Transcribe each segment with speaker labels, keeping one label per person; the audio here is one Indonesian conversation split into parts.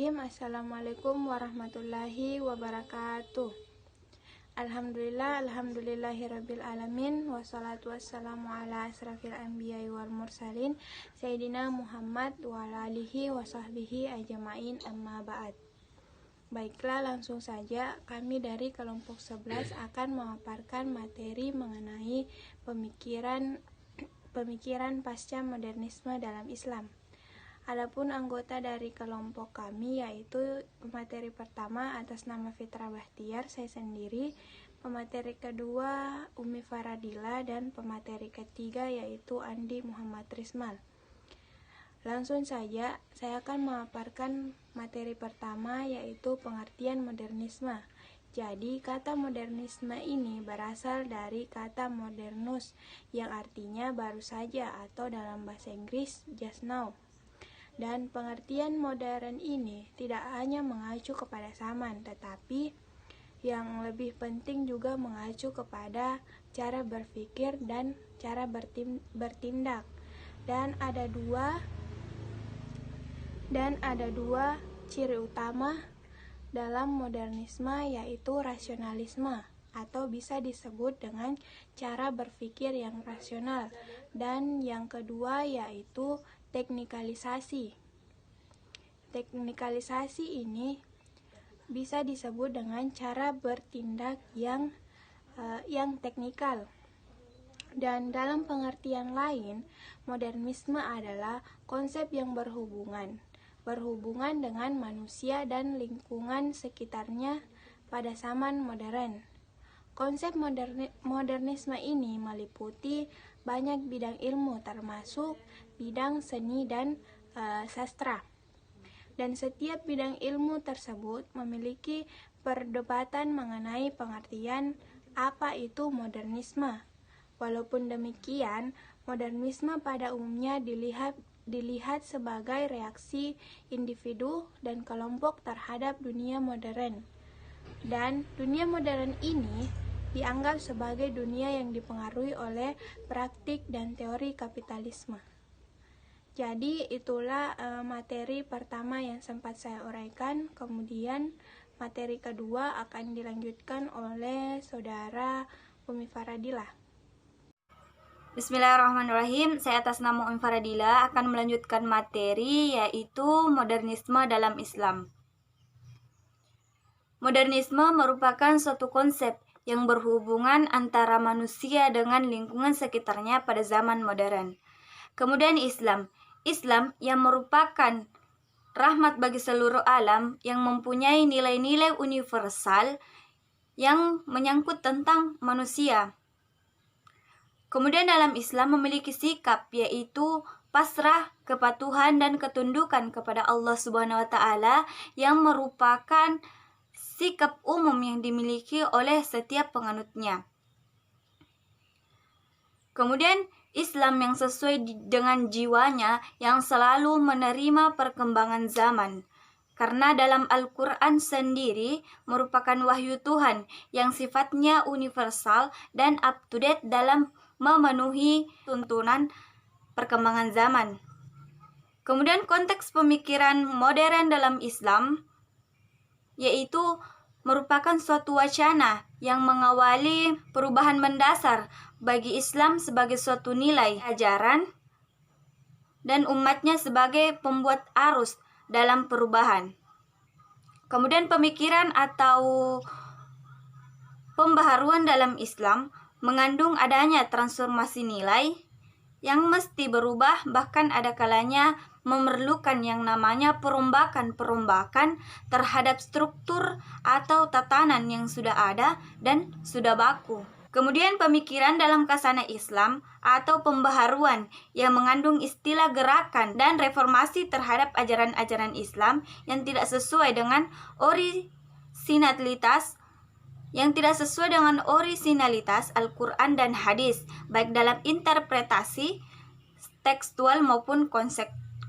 Speaker 1: Bismillahirrahmanirrahim. Assalamualaikum warahmatullahi wabarakatuh. Alhamdulillahirabbil alamin, wassalatu wassalamu ala asrafil anbiya'i wal mursalin Sayyidina Muhammad wa ala alihi wa sahbihi ajma'in, amma ba'd. Baiklah, langsung saja kami dari kelompok 11 akan memaparkan materi mengenai pemikiran pasca modernisme dalam Islam. Adapun anggota dari kelompok kami yaitu pemateri pertama atas nama Fitra Bahtiar, saya sendiri, pemateri kedua Umi Faradila, dan pemateri ketiga yaitu Andi Muhammad Rismal. Langsung saja saya akan memaparkan materi pertama yaitu pengertian modernisme. Jadi kata modernisme ini berasal dari kata modernus yang artinya baru saja atau dalam bahasa Inggris just now. Dan pengertian modern ini tidak hanya mengacu kepada zaman, tetapi yang lebih penting juga mengacu kepada cara berpikir dan cara bertindak. Dan ada dua ciri utama dalam modernisme, yaitu rasionalisme atau bisa disebut dengan cara berpikir yang rasional, dan yang kedua yaitu teknikalisasi. Teknikalisasi ini bisa disebut dengan cara bertindak yang teknikal. Dan dalam pengertian lain, modernisme adalah konsep yang berhubungan dengan manusia dan lingkungan sekitarnya pada zaman modern. Konsep modernisme ini meliputi banyak bidang ilmu, termasuk bidang seni dan sastra. Dan setiap bidang ilmu tersebut memiliki perdebatan mengenai pengertian apa itu modernisme. Walaupun demikian, modernisme pada umumnya dilihat sebagai reaksi individu dan kelompok terhadap dunia modern. Dan dunia modern ini dianggap sebagai dunia yang dipengaruhi oleh praktik dan teori kapitalisme. Jadi itulah materi pertama yang sempat saya uraikan. Kemudian materi kedua akan dilanjutkan oleh saudara Umi Faradila.
Speaker 2: Bismillahirrahmanirrahim. Saya atas nama Umi Faradila akan melanjutkan materi yaitu modernisme dalam Islam. Modernisme merupakan suatu konsep yang berhubungan antara manusia dengan lingkungan sekitarnya pada zaman modern. Kemudian Islam yang merupakan rahmat bagi seluruh alam, yang mempunyai nilai-nilai universal yang menyangkut tentang manusia. Kemudian dalam Islam memiliki sikap yaitu pasrah, kepatuhan, dan ketundukan kepada Allah Subhanahu wa Ta'ala, yang merupakan sikap umum yang dimiliki oleh setiap penganutnya. Kemudian Islam yang sesuai dengan jiwanya, yang selalu menerima perkembangan zaman. Karena dalam Al-Quran sendiri merupakan wahyu Tuhan yang sifatnya universal dan up-to-date dalam memenuhi tuntunan perkembangan zaman. Kemudian konteks pemikiran modern dalam Islam yaitu merupakan suatu wacana yang mengawali perubahan mendasar bagi Islam sebagai suatu nilai ajaran dan umatnya sebagai pembuat arus dalam perubahan. Kemudian pemikiran atau pembaharuan dalam Islam mengandung adanya transformasi nilai yang mesti berubah, bahkan ada kalanya memerlukan yang namanya perombakan terhadap struktur atau tatanan yang sudah ada dan sudah baku. Kemudian pemikiran dalam khazanah Islam atau pembaharuan yang mengandung istilah gerakan dan reformasi terhadap ajaran-ajaran Islam yang tidak sesuai dengan orisinalitas Al-Quran dan hadis, baik dalam interpretasi tekstual maupun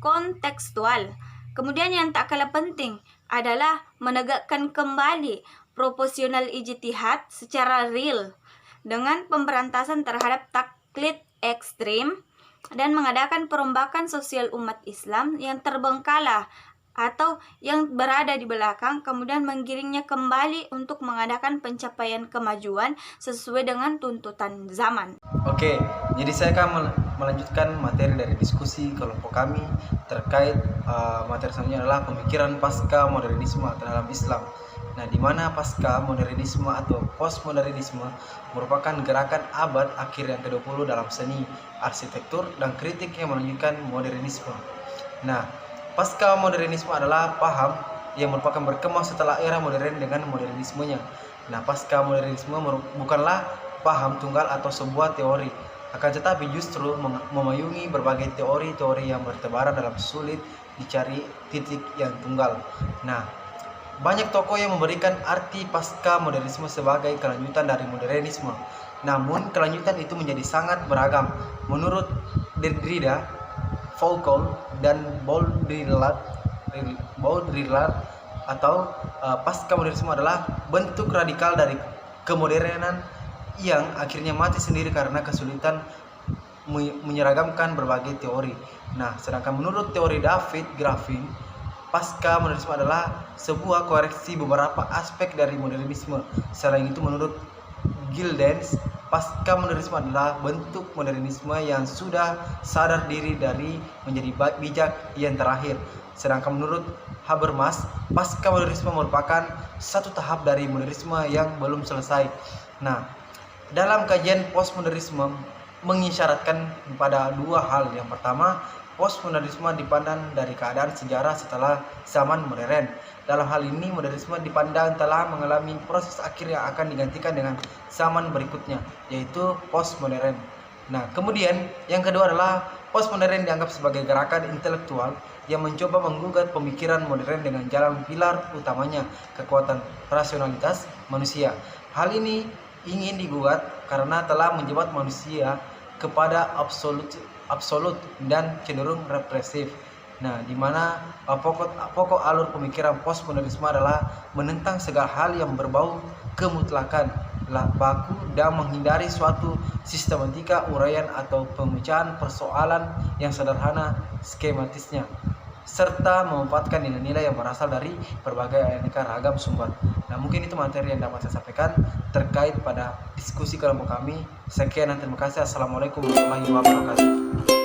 Speaker 2: kontekstual. Kemudian yang tak kalah penting adalah menegakkan kembali proporsional ijtihad secara real dengan pemberantasan terhadap taklid ekstrim dan mengadakan perombakan sosial umat Islam yang terbengkalai atau yang berada di belakang, kemudian menggiringnya kembali untuk mengadakan pencapaian kemajuan sesuai dengan tuntutan zaman.
Speaker 3: Oke, jadi saya akan melanjutkan materi dari diskusi kelompok kami terkait materi selanjutnya adalah pemikiran pasca modernisme dalam Islam. Nah, di mana pasca modernisme atau postmodernisme merupakan gerakan abad akhir yang ke-20 dalam seni, arsitektur, dan kritik yang menunjukkan modernisme. Nah, pasca modernisme adalah paham yang merupakan berkembang setelah era modern dengan modernismenya. Nah, pasca modernisme bukanlah paham tunggal atau sebuah teori, akan tetapi justru memayungi berbagai teori-teori yang bertebaran dalam sulit dicari titik yang tunggal. Nah, banyak tokoh yang memberikan arti pasca modernisme sebagai kelanjutan dari modernisme. Namun, kelanjutan itu menjadi sangat beragam. Menurut Derrida, Foucault, dan Baudrillard atau pasca modernisme adalah bentuk radikal dari kemodernan yang akhirnya mati sendiri karena kesulitan menyeragamkan berbagai teori. Nah, sedangkan menurut teori David Graffin, pasca modernisme adalah sebuah koreksi beberapa aspek dari modernisme. Selain itu, menurut Gildens, pasca modernisme adalah bentuk modernisme yang sudah sadar diri dari menjadi bijak yang terakhir. Sedangkan menurut Habermas, pasca modernisme merupakan satu tahap dari modernisme yang belum selesai. Nah, dalam kajian postmodernisme mengisyaratkan pada dua hal. Yang pertama, postmodernisme dipandang dari keadaan sejarah setelah zaman modern. Dalam hal ini, modernisme dipandang telah mengalami proses akhir yang akan digantikan dengan zaman berikutnya, yaitu postmodern. Nah, kemudian yang kedua adalah postmodern dianggap sebagai gerakan intelektual yang mencoba menggugat pemikiran modern dengan jalan pilar utamanya, kekuatan rasionalitas manusia. Hal ini ingin digugat karena telah menjebak manusia kepada absolut dan cenderung represif. Nah, di mana pokok alur pemikiran postmodernisme adalah menentang segala hal yang berbau kemutlakan, baku, dan menghindari suatu sistematika uraian atau pemecahan persoalan yang sederhana skematisnya, serta memanfaatkan nilai-nilai yang berasal dari berbagai aneka ragam sumber. Nah, mungkin itu materi yang dapat saya sampaikan terkait pada diskusi kelompok kami. Sekian dan terima kasih. Assalamualaikum warahmatullahi wabarakatuh.